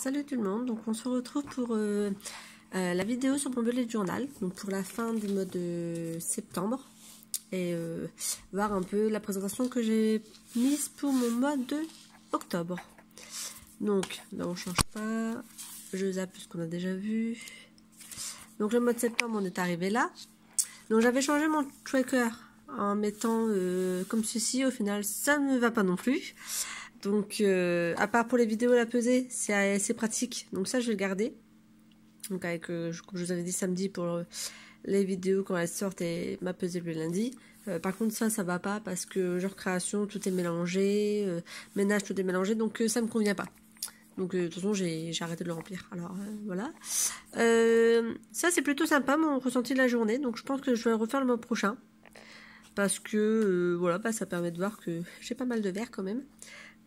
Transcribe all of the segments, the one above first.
Salut tout le monde, donc on se retrouve pour la vidéo sur mon bullet journal, donc pour la fin du mois de septembre, et voir un peu la présentation que j'ai mise pour mon mois de octobre. Donc là on change pas, je zappe ce qu'on a déjà vu. Donc le mois de septembre on est arrivé là, donc j'avais changé mon tracker en mettant comme ceci, au final ça ne va pas non plus. Donc, à part pour les vidéos la pesée, c'est assez pratique. Donc ça, je vais le garder. Donc avec, comme je vous avais dit samedi pour les vidéos quand elles sortent et ma pesée le lundi. Par contre, ça va pas parce que genre création, tout est mélangé, ménage, tout est mélangé. Donc ça me convient pas. Donc de toute façon, j'ai arrêté de le remplir. Alors voilà. Ça, c'est plutôt sympa mon ressenti de la journée. Donc je pense que je vais le refaire le mois prochain. Parce que voilà, bah, ça permet de voir que j'ai pas mal de verre quand même.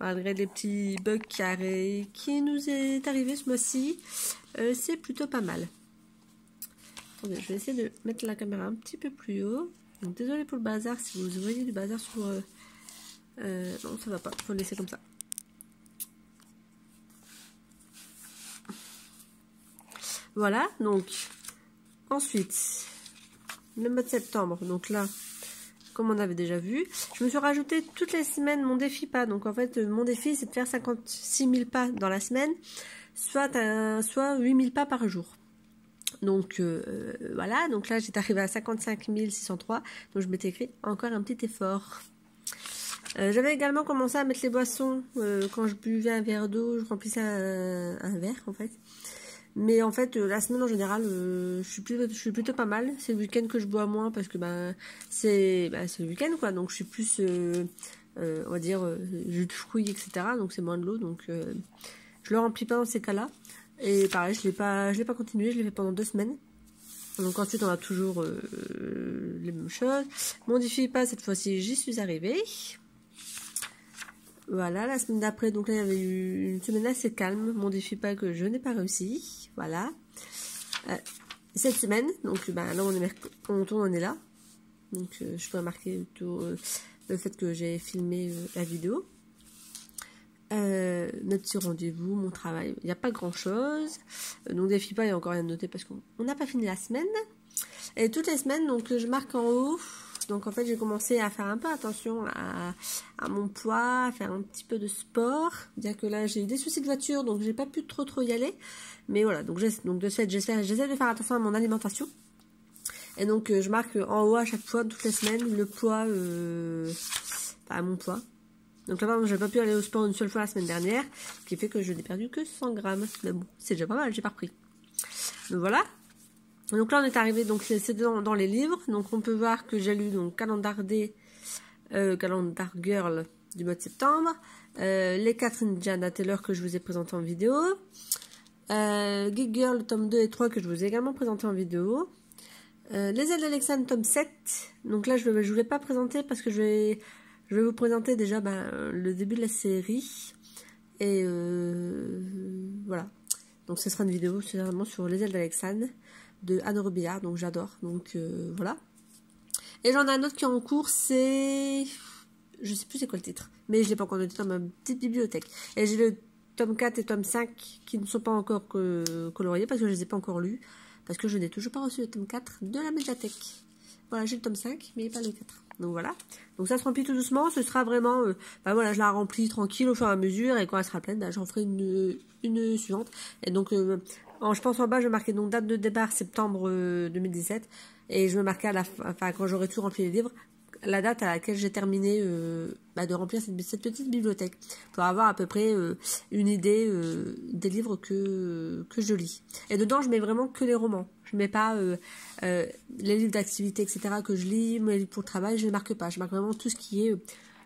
Malgré les petits bugs qui nous est arrivé ce mois-ci, c'est plutôt pas mal. Attendez, je vais essayer de mettre la caméra un petit peu plus haut. Donc désolé pour le bazar, si vous voyez du bazar sur... non, ça va pas, faut le laisser comme ça. Voilà, donc ensuite, le mois de septembre, donc là... Comme on avait déjà vu, je me suis rajouté toutes les semaines mon défi pas. Donc en fait, mon défi, c'est de faire 56 000 pas dans la semaine, soit 8 000 pas par jour. Donc voilà, donc là, j'étais arrivée à 55 603. Donc je m'étais écrit encore un petit effort. J'avais également commencé à mettre les boissons. Quand je buvais un verre d'eau, je remplissais un verre en fait. Mais en fait, la semaine en général, je suis plutôt pas mal. C'est le week-end que je bois moins parce que c'est le week-end quoi. Donc je suis plus, on va dire, jus de fruits, etc. Donc c'est moins de l'eau. Donc je le remplis pas dans ces cas-là. Et pareil, je l'ai pas continué. Je l'ai fait pendant 2 semaines. Donc ensuite, on a toujours les mêmes choses. Mon défi pas cette fois-ci, j'y suis arrivée. Voilà, la semaine d'après, donc là, il y avait eu une semaine assez calme. Mon défi pas que je n'ai pas réussi. Voilà. Cette semaine, donc là, on est là. Donc, je peux remarquer plutôt le fait que j'ai filmé la vidéo. Note sur rendez-vous, mon travail. Il n'y a pas grand-chose. Donc, défi pas, il n'y a encore rien de noté parce qu'on n'a pas fini la semaine. Et toutes les semaines, donc, je marque en haut. Donc en fait j'ai commencé à faire un peu attention à mon poids, à faire un petit peu de sport. Bien que là j'ai eu des soucis de voiture donc j'ai pas pu trop y aller. Mais voilà, donc de ce fait j'essaie de faire attention à mon alimentation. Et donc je marque en haut à chaque fois, toutes les semaines, le poids, mon poids. Donc là j'ai pas pu aller au sport une seule fois la semaine dernière, ce qui fait que je n'ai perdu que 100 grammes. Mais bon, c'est déjà pas mal, j'ai pas repris. Donc voilà. Donc là on est arrivé, donc c'est dans les livres, donc on peut voir que j'ai lu donc Calendar Girl du mois de septembre, les 4 Indiana Taylor que je vous ai présenté en vidéo, Geek Girl tome 2 et 3 que je vous ai également présenté en vidéo, les ailes d'Alexandre tome 7, donc là je voulais pas présenter parce que je vais vous présenter déjà le début de la série, et voilà, donc ce sera une vidéo vraiment sur les ailes d'Alexandre de Anne Robillard, donc j'adore, donc voilà. Et j'en ai un autre qui est en cours, c'est... je sais plus c'est quoi le titre, mais je l'ai pas encore noté dans ma petite bibliothèque. Et j'ai le tome 4 et tome 5 qui ne sont pas encore coloriés parce que je les ai pas encore lus, parce que je n'ai toujours pas reçu le tome 4 de la médiathèque. Voilà, j'ai le tome 5, mais pas le 4. Donc voilà. Donc ça se remplit tout doucement, ce sera vraiment... voilà, je la remplis tranquille au fur et à mesure, et quand elle sera pleine, j'en ferai une suivante. Et donc... je pense en bas, je vais marquer donc date de départ septembre 2017 et je vais marquer à la fin, quand j'aurai tout rempli les livres, la date à laquelle j'ai terminé de remplir cette petite bibliothèque pour avoir à peu près une idée des livres que je lis. Et dedans, je mets vraiment que les romans. Je mets pas les livres d'activité, etc. que je lis, mes livres pour le travail, je les marque pas. Je marque vraiment tout ce qui est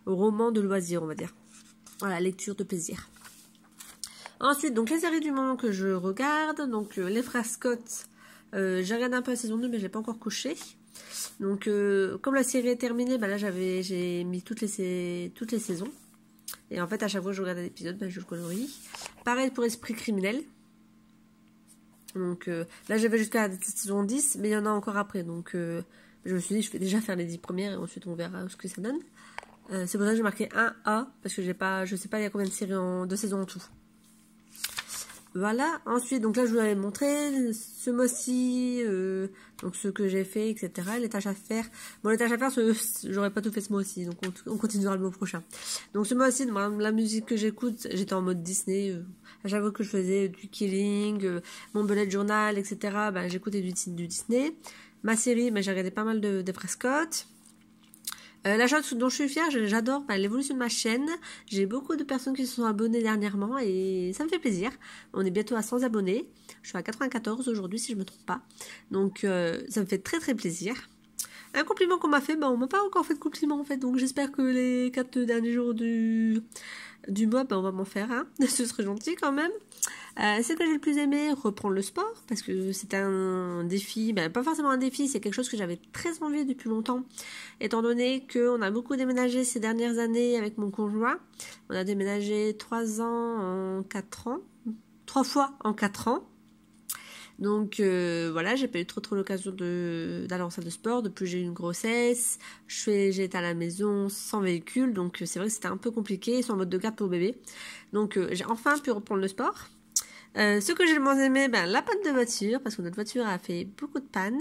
roman de loisir, on va dire. Voilà, lecture de plaisir. Ensuite, donc les séries du moment que je regarde, donc les frères Scott, j'ai regardé un peu la saison 2 mais je l'ai pas encore couché. Donc comme la série est terminée, là j'ai mis toutes les saisons. Et en fait à chaque fois que je regarde un épisode, je le colorie. Pareil pour Esprit criminel. Donc là j'avais jusqu'à la saison 10, mais il y en a encore après. Donc je me suis dit je vais déjà faire les 10 premières et ensuite on verra ce que ça donne. C'est pour ça que j'ai marqué 1A, parce que je sais pas il y a combien de séries de saisons en tout. Voilà, ensuite, donc là je vous avais montré ce mois-ci, donc ce que j'ai fait, etc. Les tâches à faire. Bon, les tâches à faire, j'aurais pas tout fait ce mois-ci, donc on continuera le mois prochain. Donc ce mois-ci, la musique que j'écoute, j'étais en mode Disney. À chaque fois que je faisais du Killing, mon bullet journal, etc., ben, j'écoutais du Disney. Ma série, ben, j'ai regardé pas mal de Prescott. La chose dont je suis fière, j'adore l'évolution de ma chaîne. J'ai beaucoup de personnes qui se sont abonnées dernièrement et ça me fait plaisir. On est bientôt à 100 abonnés. Je suis à 94 aujourd'hui si je me trompe pas. Donc ça me fait très très plaisir. Un compliment qu'on m'a fait, on m'a pas encore fait de compliment en fait. Donc j'espère que les 4 derniers jours du mois, on va m'en faire un. Ce serait gentil quand même. Ce que j'ai le plus aimé, reprendre le sport, parce que c'est un défi, pas forcément un défi, c'est quelque chose que j'avais très envie depuis longtemps, étant donné qu'on a beaucoup déménagé ces dernières années avec mon conjoint. On a déménagé 3 fois en 4 ans. Donc voilà, j'ai pas eu trop l'occasion d'aller en salle de sport. Depuis j'ai eu une grossesse, j'ai été à la maison sans véhicule, donc c'est vrai que c'était un peu compliqué, sans mode de garde pour bébé. Donc j'ai enfin pu reprendre le sport. Ce que j'ai le moins aimé, la panne de voiture, parce que notre voiture a fait beaucoup de pannes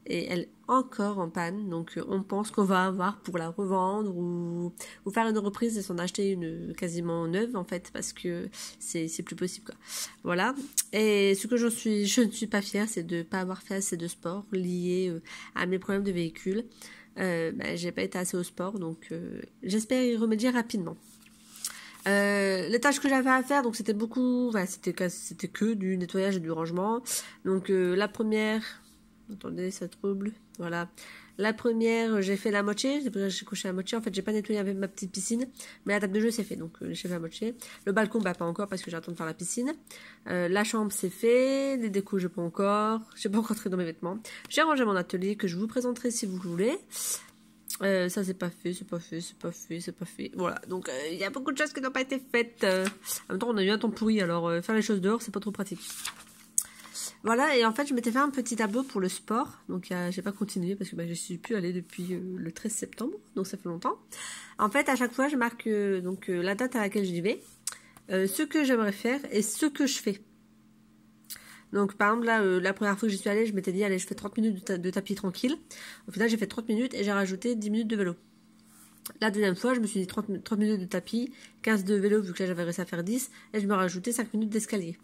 et elle est encore en panne, donc on pense qu'on va avoir pour la revendre ou faire une reprise et s'en acheter une quasiment neuve en fait, parce que c'est plus possible quoi. Voilà. Et ce que je ne suis pas fière, c'est de ne pas avoir fait assez de sport lié à mes problèmes de véhicule. J'ai pas été assez au sport, donc j'espère y remédier rapidement. Les tâches que j'avais à faire, donc c'était beaucoup, c'était que du nettoyage et du rangement. Donc la première, attendez, ça trouble, voilà. La première, j'ai fait la moitié, j'ai couché la moitié. En fait, j'ai pas nettoyé avec ma petite piscine, mais la table de jeu c'est fait, donc j'ai fait la moitié. Le balcon, pas encore parce que j'attends de faire la piscine. La chambre c'est fait, les décos j'ai pas encore trié dans mes vêtements. J'ai rangé mon atelier que je vous présenterai si vous voulez. Ça c'est pas fait. Voilà, donc il y a beaucoup de choses qui n'ont pas été faites. En même temps, on a eu un temps pourri, alors faire les choses dehors, c'est pas trop pratique. Voilà, et en fait, je m'étais fait un petit tableau pour le sport. Donc, j'ai pas continué parce que je suis plus allée depuis le 13 septembre, donc ça fait longtemps. En fait, à chaque fois, je marque la date à laquelle j'y vais, ce que j'aimerais faire et ce que je fais. Donc, par exemple, là, la première fois que j'y suis allée, je m'étais dit, allez, je fais 30 minutes de tapis tranquille. Au final, j'ai fait 30 minutes et j'ai rajouté 10 minutes de vélo. La deuxième fois, je me suis dit 30 minutes de tapis, 15 de vélo, vu que là, j'avais réussi à faire 10, et je me rajoutais 5 minutes d'escalier.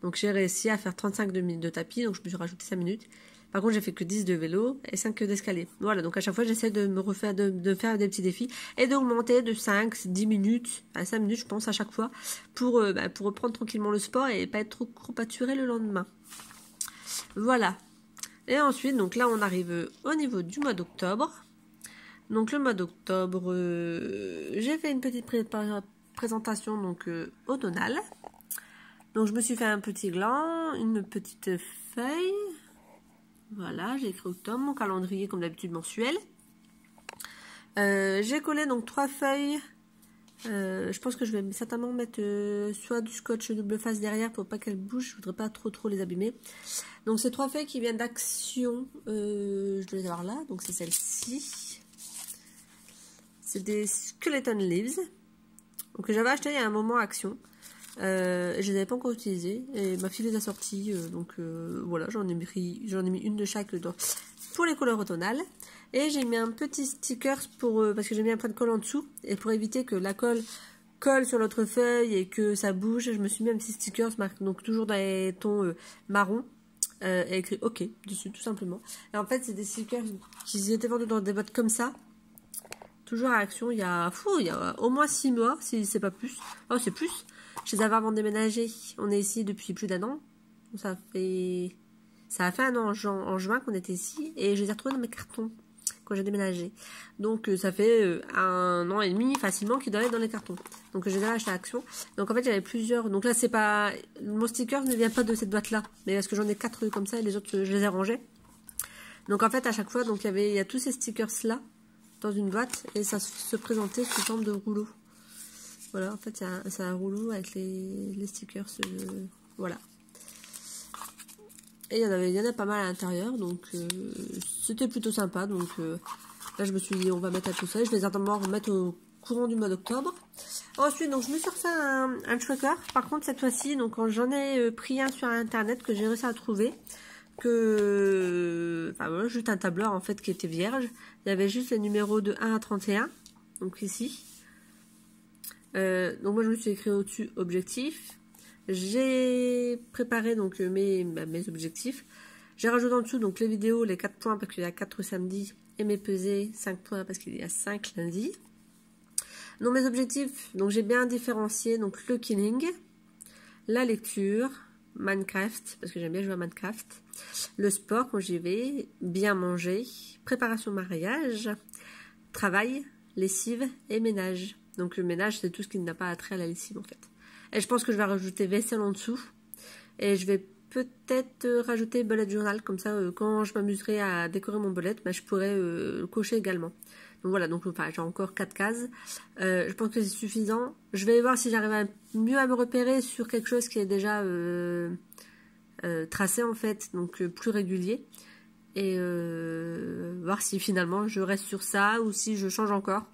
Donc, j'ai réussi à faire 35 minutes de tapis, donc je me suis rajouté 5 minutes. Par contre, j'ai fait que 10 de vélo et 5 d'escalier. Voilà, donc à chaque fois, j'essaie de me refaire, de faire des petits défis et d'augmenter de 5, 10 minutes à 5 minutes, je pense, à chaque fois pour reprendre tranquillement le sport et pas être trop courbaturé le lendemain. Voilà. Et ensuite, donc là, on arrive au niveau du mois d'octobre. Donc, le mois d'octobre, j'ai fait une petite présentation donc automnale. Donc, je me suis fait un petit gland, une petite feuille. Voilà, j'ai écrit octobre, mon calendrier comme d'habitude mensuel. J'ai collé donc 3 feuilles. Je pense que je vais certainement mettre soit du scotch double face derrière pour pas qu'elles bougent. Je voudrais pas trop les abîmer. Donc c'est 3 feuilles qui viennent d'Action. Je dois les avoir là. Donc c'est celle-ci. C'est des Skeleton Leaves. Donc que j'avais acheté il y a un moment à Action. Je les avais pas encore utilisées et ma fille les a sorties, voilà, j'en ai mis une de chaque pour les couleurs automnales et j'ai mis un petit sticker parce que j'ai mis un point de colle en dessous et pour éviter que la colle sur l'autre feuille et que ça bouge, je me suis mis un petit sticker donc toujours dans les tons marron et écrit OK dessus tout simplement. Et en fait c'est des stickers qui étaient vendus dans des boîtes comme ça. Toujours à Action, il y a au moins 6 mois, si c'est pas plus. Oh, c'est plus. Je les avais avant de déménager. On est ici depuis plus d'1 an. Ça a fait un an en juin qu'on était ici. Et je les ai retrouvés dans mes cartons quand j'ai déménagé. Donc ça fait 1 an et demi facilement qu'ils doivent être dans les cartons. Donc je les ai achetés à Action. Donc en fait j'avais plusieurs. Donc là c'est pas. Mon sticker ne vient pas de cette boîte là. Mais parce que j'en ai 4 comme ça et les autres je les ai rangés. Donc en fait à chaque fois il y a tous ces stickers là dans une boîte et ça se présentait sous forme de rouleau. Voilà, en fait, c'est un rouleau avec les stickers, voilà. Et il y en a pas mal à l'intérieur, donc c'était plutôt sympa. Donc là, je me suis dit, on va mettre à tout ça. Je vais certainement remettre courant du mois d'octobre. Ensuite, donc je me suis refait un tracker. Par contre, cette fois-ci, donc j'en ai pris un sur internet que j'ai réussi à trouver. Enfin voilà, juste un tableur en fait qui était vierge. Il y avait juste les numéros de 1 à 31. Donc ici. Donc moi je me suis écrit au-dessus objectif. J'ai préparé donc mes objectifs. J'ai rajouté en dessous donc les vidéos, les 4 points parce qu'il y a 4 samedis et mes pesées 5 points parce qu'il y a 5 lundis. Donc mes objectifs, donc j'ai bien différencié donc le killing, la lecture, Minecraft parce que j'aime bien jouer à Minecraft, le sport quand j'y vais, bien manger, préparation mariage, travail, lessive et ménage. Donc le ménage c'est tout ce qui n'a pas attrait à la lessive en fait. Et je pense que je vais rajouter vaisselle en dessous et je vais peut-être rajouter bullet journal, comme ça quand je m'amuserai à décorer mon bullet, je pourrais le cocher également. Donc voilà, donc enfin, j'ai encore 4 cases. Je pense que c'est suffisant. Je vais voir si j'arrive mieux à me repérer sur quelque chose qui est déjà tracé en fait, donc plus régulier. Et voir si finalement je reste sur ça ou si je change encore.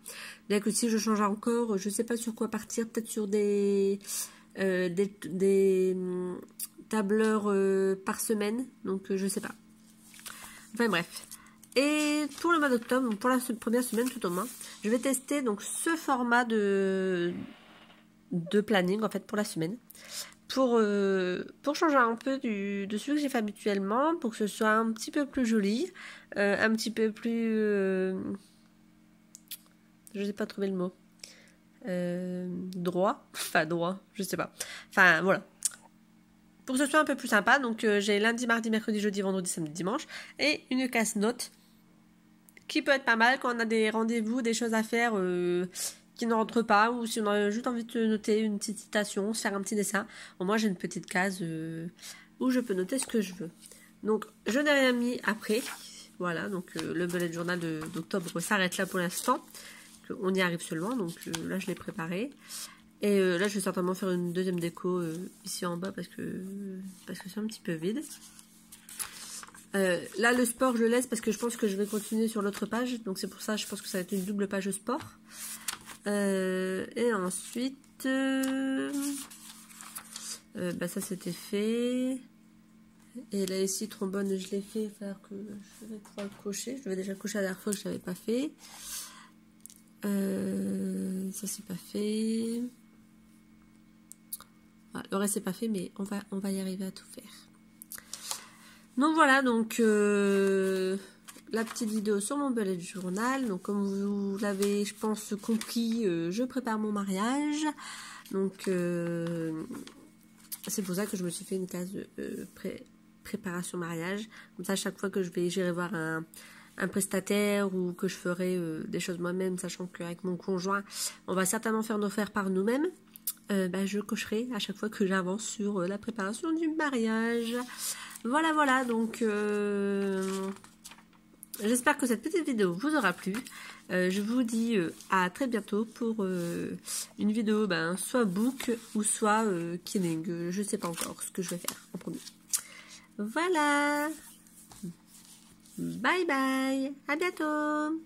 Bien que si je change encore, je sais pas sur quoi partir, peut-être sur des tableurs par semaine, donc je sais pas. Enfin bref. Et pour le mois d'octobre, pour la première semaine tout au moins, je vais tester donc ce format de planning en fait pour la semaine. Pour changer un peu de celui que j'ai fait habituellement, pour que ce soit un petit peu plus joli, un petit peu plus... je n'ai pas trouvé le mot. Droit, enfin droit, je sais pas. Enfin voilà. Pour que ce soit un peu plus sympa, donc j'ai lundi, mardi, mercredi, jeudi, vendredi, samedi, dimanche, et une casse-note qui peut être pas mal quand on a des rendez-vous, des choses à faire qui ne rentrent pas, ou si on a juste envie de noter une petite citation, faire un petit dessin. Au moins j'ai une petite case où je peux noter ce que je veux. Donc je n'ai rien mis après. Voilà, donc le bullet journal d'octobre s'arrête là pour l'instant. On y arrive seulement, donc là je l'ai préparé. Et là je vais certainement faire une deuxième déco ici en bas parce que c'est un petit peu vide. Là le sport je le laisse parce que je pense que je vais continuer sur l'autre page, donc c'est pour ça je pense que ça va être une double page sport. Et ensuite ça c'était fait. Et là ici trombone je l'ai fait, il va falloir que je vais pouvoir le cocher. Je vais déjà cocher la dernière fois que je l'avais pas fait. Ça c'est pas fait. Voilà, le reste c'est pas fait, mais on va y arriver à tout faire. Donc voilà, donc la petite vidéo sur mon bullet journal. Donc comme vous l'avez, je pense, compris, je prépare mon mariage. Donc c'est pour ça que je me suis fait une case préparation mariage. Comme ça, à chaque fois que j'irai voir un prestataire ou que je ferai des choses moi-même, sachant qu'avec mon conjoint, on va certainement faire nos faire par nous-mêmes. Je cocherai à chaque fois que j'avance sur la préparation du mariage. Voilà, donc j'espère que cette petite vidéo vous aura plu. Je vous dis à très bientôt pour une vidéo soit book ou soit killing. Je ne sais pas encore ce que je vais faire en premier. Voilà. Bye bye. À bientôt.